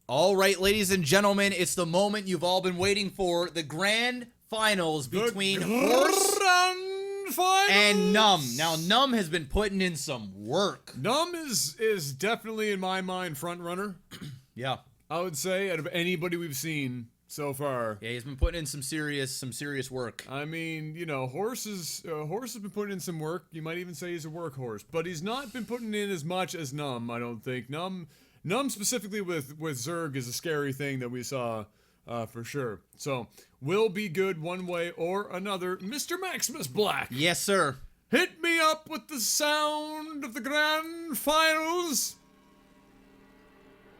All right, ladies and gentlemen, it's the moment you've all been waiting for. The grand finals between Horse and Numb. Now, Numb has been putting in some work. Numb is definitely, in my mind, front runner. Yeah. I would say, out of anybody we've seen so far. Yeah, he's been putting in some serious work. I mean, you know, Horse has been putting in some work. You might even say he's a workhorse, but he's not been putting in as much as Numb, I don't think. Numb specifically with Zerg is a scary thing that we saw for sure. So, will be good one way or another. Mr. MaximusBlack. Yes, sir. Hit me up with the sound of the grand finals.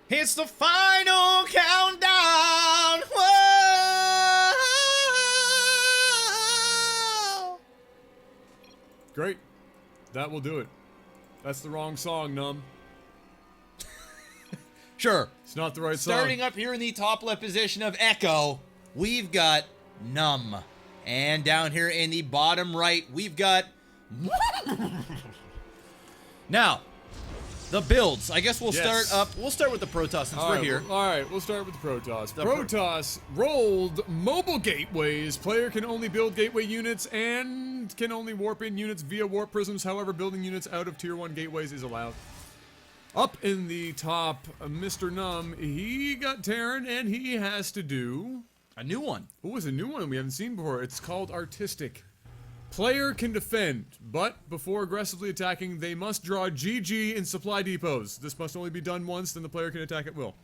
It's the final countdown. Whoa! Great. That will do it. That's the wrong song, Numb. Sure. It's not the right song. Starting up here in the top left position of Echo, we've got Numb. And down here in the bottom right, we've got... Now, the builds. I guess we'll start with the Protoss since we're here. Alright, we'll start with the Protoss. Protoss rolled mobile gateways. Player can only build gateway units and can only warp in units via warp prisms. However, building units out of tier 1 gateways is allowed. Up in the top, Mr. Numb, he got Terran, and he has to do... a new one. Oh, it's a new one we haven't seen before. It's called Artistic. Player can defend, but before aggressively attacking, they must draw GG in supply depots. This must only be done once, then the player can attack at will.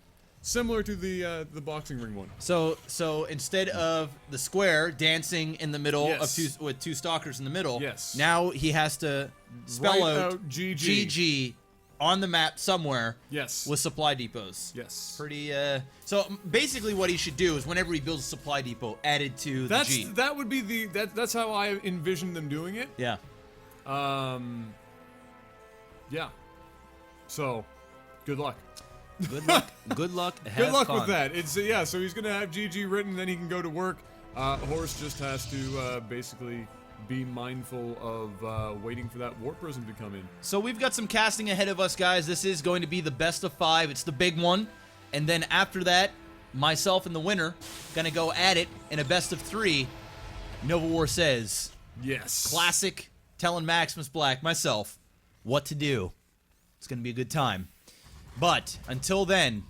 Similar to the boxing ring one. So instead of the square dancing in the middle with two stalkers in the middle, now he has to spell out GG on the map somewhere with supply depots. Yes. Pretty, so basically what he should do is whenever he builds a supply depot, add it to the G. That would be that's how I envision them doing it. Yeah. Yeah. So, good luck. Good luck. Good luck. Good luck with that. It's, yeah, so he's gonna have GG written, then he can go to work. Horse just has to, basically be mindful of waiting for that warp prism to come in. So we've got some casting ahead of us, guys. This is going to be the best of 5. It's the big one. And then after that, myself and the winner gonna go at it in a best of 3. NovaWar says. Yes. Classic telling MaximusBlack, myself, what to do. It's gonna be a good time. But until then,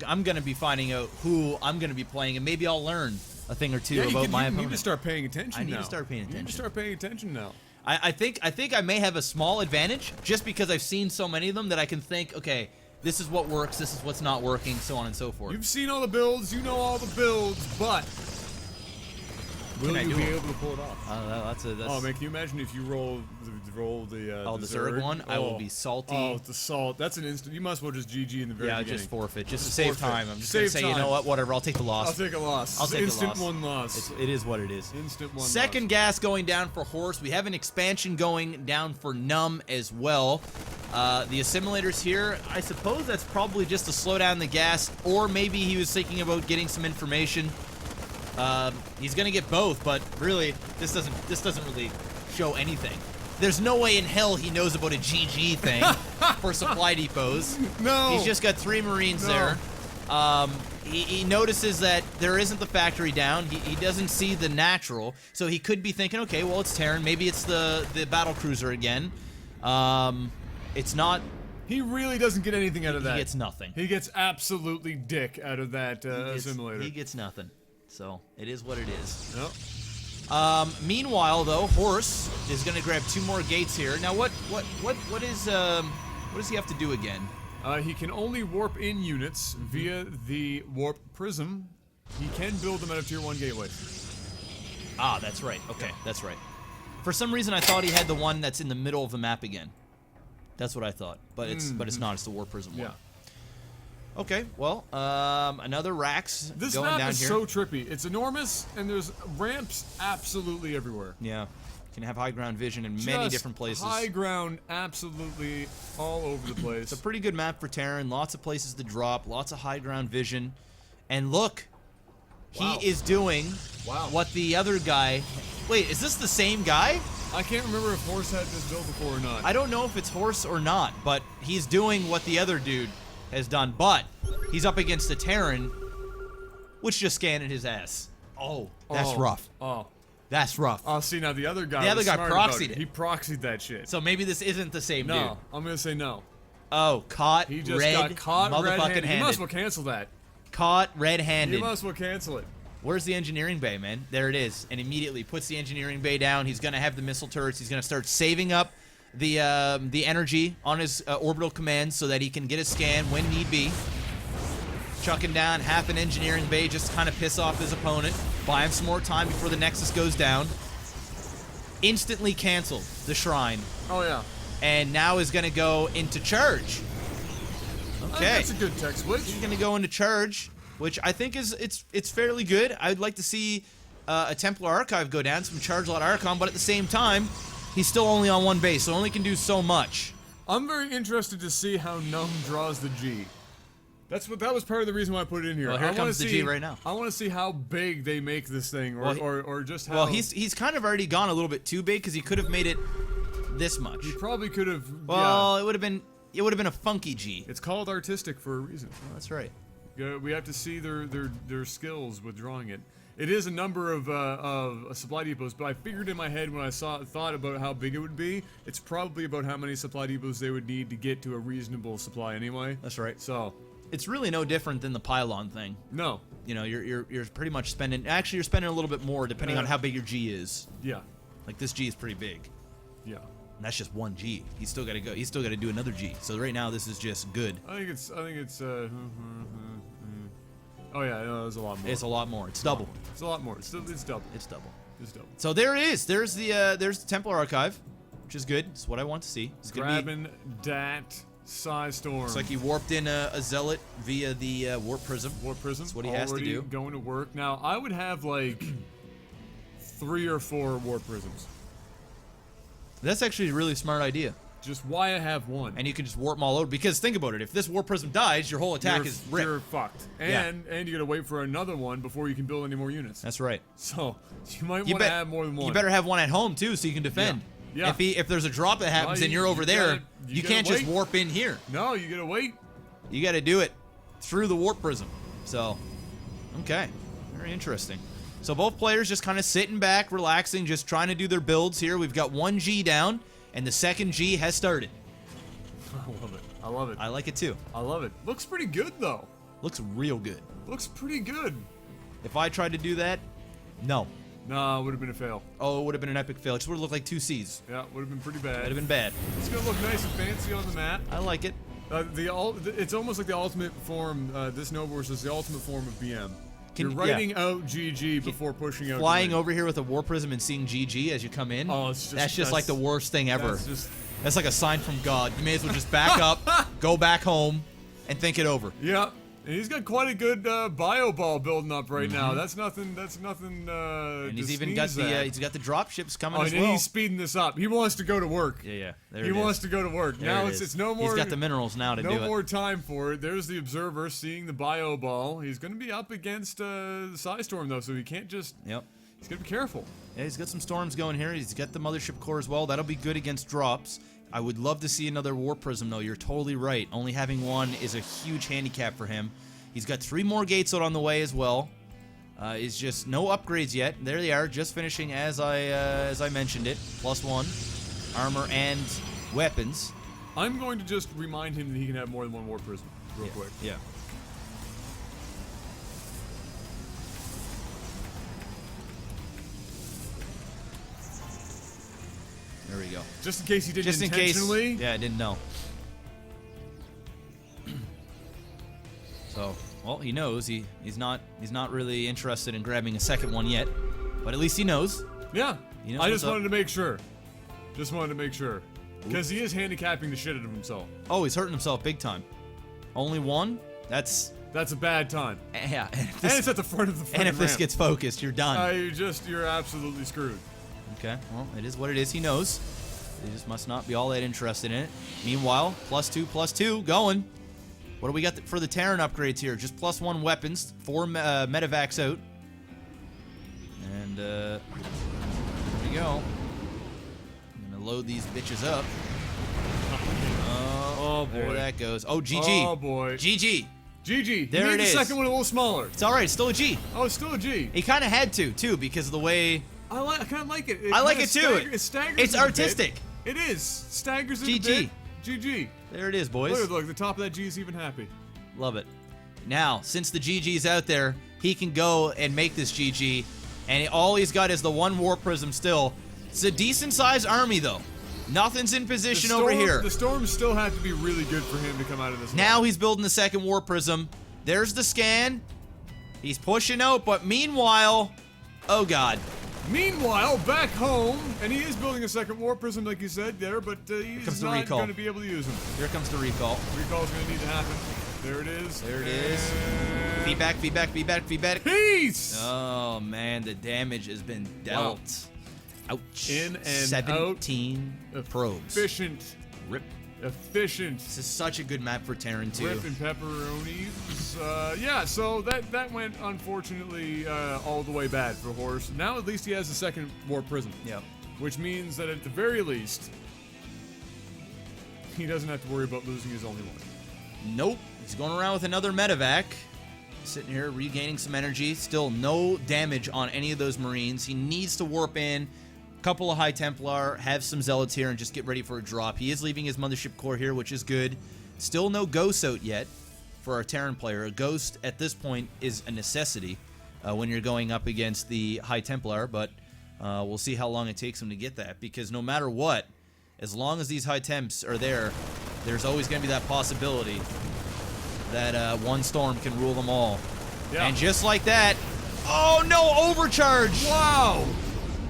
I'm gonna be finding out who I'm gonna be playing, and maybe I'll learn a thing or two about my opponent. You need to start paying attention now. I need to start paying attention. You need to start paying attention now. I think I may have a small advantage just because I've seen so many of them that I can think, okay, this is what works, this is what's not working, so on and so forth. You've seen all the builds, you know all the builds, but will you be able to pull it off? Oh man, can you imagine if you roll the Zerg one? I will be salty. Oh, the salt. That's an instant. You might as well just GG in the very beginning. Yeah, just forfeit. Just to save time. I'm just going to say, you know what, whatever, I'll take the loss. I'll take a loss. I'll take instant a loss. One loss. It is what it is. Instant one Second loss. gas going down for Horse. We have an expansion going down for Numb as well. The assimilators here, I suppose that's probably just to slow down the gas, or maybe he was thinking about getting some information. He's gonna get both, but really, this doesn't really show anything. There's no way in hell he knows about a GG thing for supply depots. No. He's just got 3 Marines there. He notices that there isn't the factory down. He doesn't see the natural, so he could be thinking, okay, well, it's Terran. Maybe it's the battle cruiser again. It's not. He really doesn't get anything out of that. He gets nothing. He gets absolutely dick out of that assimilator. He gets nothing. So it is what it is. Yep. Meanwhile, though, Horse is going to grab 2 more gates here. Now, what does he have to do again? He can only warp in units via the warp prism. He can build them out of tier 1 gateways. Ah, that's right. Okay, that's right. For some reason, I thought he had the one that's in the middle of the map again. That's what I thought, but it's not. It's the warp prism one. Yeah. Okay, well, another racks this going map down is here. so trippy. It's enormous, and there's ramps absolutely everywhere. Yeah, can have high ground vision in many different places. High ground absolutely all over the place. It's a pretty good map for Terran. Lots of places to drop, lots of high ground vision. And look, he is doing what the other guy... Wait, is this the same guy? I can't remember if Horse had this build before or not. I don't know if it's Horse or not, but he's doing what the other dude has done. But he's up against the Terran, which just scanned his ass. Oh, that's rough. Oh. That's rough. Oh, see, now the other guy proxied it. He proxied that shit. So maybe this isn't the same dude. No, I'm going to say no. Oh, caught He just red, got caught motherfucking red-handed. handed. You must as well cancel that. Caught red-handed. You must as well cancel it. Where's the engineering bay, man? There it is. And immediately puts the engineering bay down. He's going to have the missile turrets. He's going to start saving up the energy on his orbital commands so that he can get a scan when need be. Chucking down half an engineering bay just to kind of piss off his opponent. Buy him some more time before the Nexus goes down. Instantly canceled the shrine. Oh, yeah. And now is going to go into charge. Okay. That's a good tech switch. He's going to go into charge, which I think is it's fairly good. I'd like to see a Templar Archive go down, some charge lot Archon, but at the same time, he's still only on one base, so only can do so much. I'm very interested to see how Numb draws the G. That was part of the reason why I put it in here. Well, here comes the G right now. I want to see how big they make this thing, or just how. Well, he's kind of already gone a little bit too big because he could have made it this much. He probably could have. Well, yeah. it would have been a funky G. It's called artistic for a reason. Well, that's right. We have to see their skills with drawing it. It is a number of supply depots, but I figured in my head when I thought about how big it would be, it's probably about how many supply depots they would need to get to a reasonable supply anyway. That's right. So it's really no different than the pylon thing. No. You know, you're pretty much spending. Actually, you're spending a little bit more depending on how big your G is. Yeah. Like this G is pretty big. Yeah. And that's just one G. He's still got to go. He's still got to do another G. So right now, this is just good. I think it's. Oh yeah, no, there's a lot more. It's a lot more. It's double. It's a lot more. It's double. It's double. It's double. So there it is. There's the Templar Archive, which is good. It's what I want to see. It's grabbing that Psystorm. Looks like he warped in a Zealot via the Warp Prism. Warp Prism. That's what he has to do. Going to work. Now I would have like 3 or 4 Warp Prisms. That's actually a really smart idea. Just why I have one. And you can just warp them all over. Because think about it. If this Warp Prism dies, your whole attack is ripped. You're fucked. And you gotta wait for another one before you can build any more units. That's right. So you might want to have more than one. You better have one at home too, so you can defend. Yeah. If there's a drop that happens and you're over there, you can't just warp in here. No, you gotta wait. You gotta do it through the Warp Prism. So, okay, very interesting. So both players just kind of sitting back, relaxing, just trying to do their builds here. We've got one G down, and the second G has started. I love it. I love it. I like it too. I love it. Looks pretty good though. Looks real good. Looks pretty good. If I tried to do that, no. Nah, it would have been a fail. Oh, it would have been an epic fail. It just would have looked like 2 Cs. Yeah, would have been pretty bad. Would have been bad. It's gonna look nice and fancy on the map. I like it. It's almost like the ultimate form. This NovaWar is the ultimate form of BM. You're writing out GG before pushing out. Flying over here with a War Prism and seeing GG as you come in. Oh, that's just like the worst thing ever. That's like a sign from God. You may as well just back up, go back home, and think it over. Yeah, and he's got quite a good bio ball building up right now. That's nothing. That's nothing. And he's even got he's got the drop ships coming as and well. He's speeding this up. He wants to go to work. Yeah. He wants to go to work. There now it's no more. He's got the minerals now to do it. No more time for it. There's the observer seeing the bio ball. He's going to be up against the Psystorm though, so he can't just. Yep. He's going to be careful. Yeah, he's got some storms going here. He's got the mothership core as well. That'll be good against drops. I would love to see another Warp Prism, though. You're totally right. Only having one is a huge handicap for him. He's got 3 more gates out on the way as well. It's just no upgrades yet. There they are, just finishing as I mentioned it. +1 armor and weapons. I'm going to just remind him that he can have more than one Warp Prism real quick. Yeah. There we go. Just in case he didn't intentionally. Yeah, I didn't know. So, well, he knows. He's not really interested in grabbing a second one yet, but at least he knows. Yeah. He knows I just wanted to make sure. Just wanted to make sure. Because he is handicapping the shit out of himself. Oh, he's hurting himself big time. Only one? That's a bad time. Yeah. And it's at the front of the front And if this gets focused, you're done. You're absolutely screwed. Okay, well, it is what it is. He knows. He just must not be all that interested in it. Meanwhile, +2/+2 going. What do we got for the Terran upgrades here? Just +1 weapons, 4 medevacs out. And there we go. I'm gonna load these bitches up. Oh Oh, boy. There that goes. Oh, GG. Oh, boy. GG. GG. There it is. The second one a little smaller. It's all right. It's still a G. Oh, it's still a G. He kind of had to, too, because of the way... I kind of like it. I like it, too. It staggers It's it a artistic. bit. It is. Staggers it a GG. bit. GG. There it is, boys. Look, the top of that G is even happy. Love it. Now, since the GG's out there, he can go and make this GG, and all he's got is the one Warp Prism still. It's a decent-sized army, though. Nothing's in position over here. The storms still have to be really good for him to come out of this. Now he's building the second Warp Prism. There's the scan. He's pushing out, but meanwhile... Oh, God. Meanwhile, back home, and he is building a second Warp Prism, like you said there, but he's not going to be able to use them. Here comes the recall. Recall's going to need to happen. There it is. There it is. Feedback, feedback, feedback, feedback. Peace! Oh, man, the damage has been dealt. Wow. Ouch. In and 17 probes. Efficient. Rip. Efficient. This is such a good map for Terran, too. Rip and pepperonis. Yeah, so that went, unfortunately, all the way bad for Horse. Now, at least he has a second Warp Prism. Yep. Which means that, at the very least, he doesn't have to worry about losing his only one. Nope. He's going around with another medevac. Sitting here, regaining some energy. Still no damage on any of those Marines. He needs to warp in. Couple of High Templar, have some Zealots here, and just get ready for a drop. He is leaving his Mothership Core here, which is good. Still no Ghosts out yet for our Terran player. A Ghost, at this point, is a necessity when you're going up against the High Templar, but we'll see how long it takes him to get that, because no matter what, as long as these High Temps are there, there's always going to be that possibility that one storm can rule them all. Yeah. And just like that, oh no, overcharge! Wow!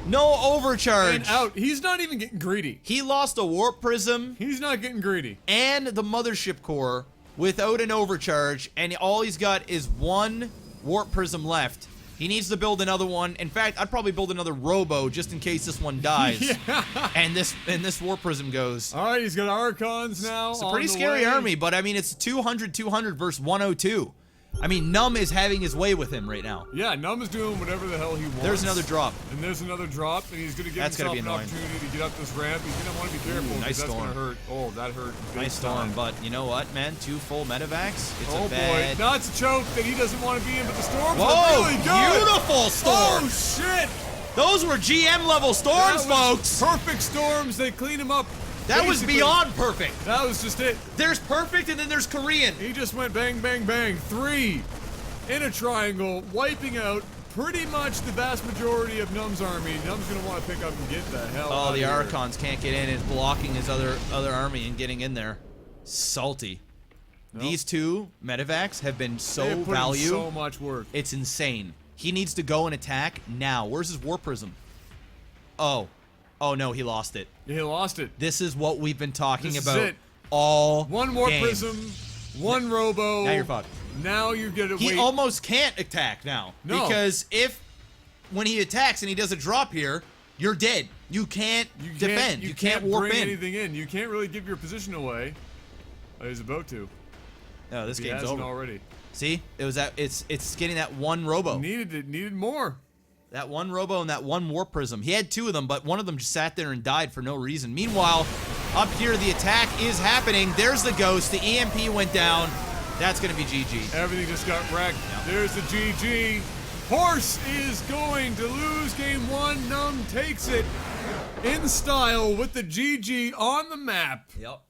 No overcharge. And out. He's not even getting greedy. He lost a Warp Prism. He's not getting greedy. And the Mothership Core without an overcharge, and all he's got is one Warp Prism left. He needs to build another one. In fact, I'd probably build another Robo just in case this one dies. Yeah. And this Warp Prism goes. All right, he's got Archons now. It's a pretty scary army, but I mean, it's 200 versus 102. I mean, Num is having his way with him right now. Yeah, Num is doing whatever the hell he wants. There's another drop. And there's another drop, and he's going to give himself an opportunity to get up this ramp. He's going to want to be careful because that's going to hurt. Oh, that hurt. Nice storm, but you know what, man? 2 full medevacs. It's oh, a bad... boy. That's a choke that he doesn't want to be in, but the storms Whoa, are really good. Beautiful storms. Oh, shit. Those were GM-level storms, folks. Perfect storms. They clean him up. That was beyond perfect. That was just it. There's perfect, and then there's Korean. He just went bang, bang, bang. 3 in a triangle, wiping out pretty much the vast majority of Num's army. Num's going to want to pick up and get the hell out of here. Oh, the Archons can't get in. It's blocking his other army and getting in there. Salty. Nope. These 2 medevacs have been so valuable. So much work. It's insane. He needs to go and attack now. Where's his Warp Prism? Oh. Oh, no, he lost it. Yeah, he lost it. This is what we've been talking about it. all One Warp game. Prism, one Robo. Now you're fucked. Now you get to wait. He almost can't attack now. No. Because when he attacks and he does a drop here, you're dead. You can't defend. You can't warp bring in. anything in. You can't really give your position away. Oh, he's about to. No, this game's over already. See, it was that. It's getting that one Robo. Needed more. That one Robo and that one Warp Prism. He had 2 of them, but one of them just sat there and died for no reason. Meanwhile, up here the attack is happening. There's the Ghost. The EMP went down. That's going to be GG. Everything just got wrecked. Yep. There's the GG. Horse is going to lose game 1. Num takes it in style with the GG on the map. Yep.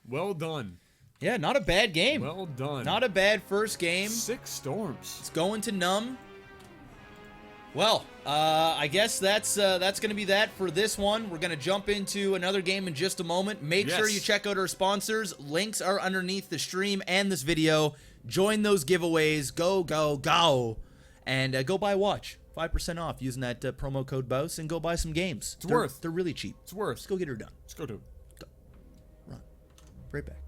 Well done. Yeah, not a bad game. Well done. Not a bad first game. 6 storms. It's going to Num. Well, I guess that's going to be that for this one. We're going to jump into another game in just a moment. Make sure you check out our sponsors. Links are underneath the stream and this video. Join those giveaways. Go, go, go. And go buy a watch. 5% off using that promo code BOUS and go buy some games. It's worth. They're really cheap. It's worth. Let's go get her done. Let's go do it. Go. Run. Right back.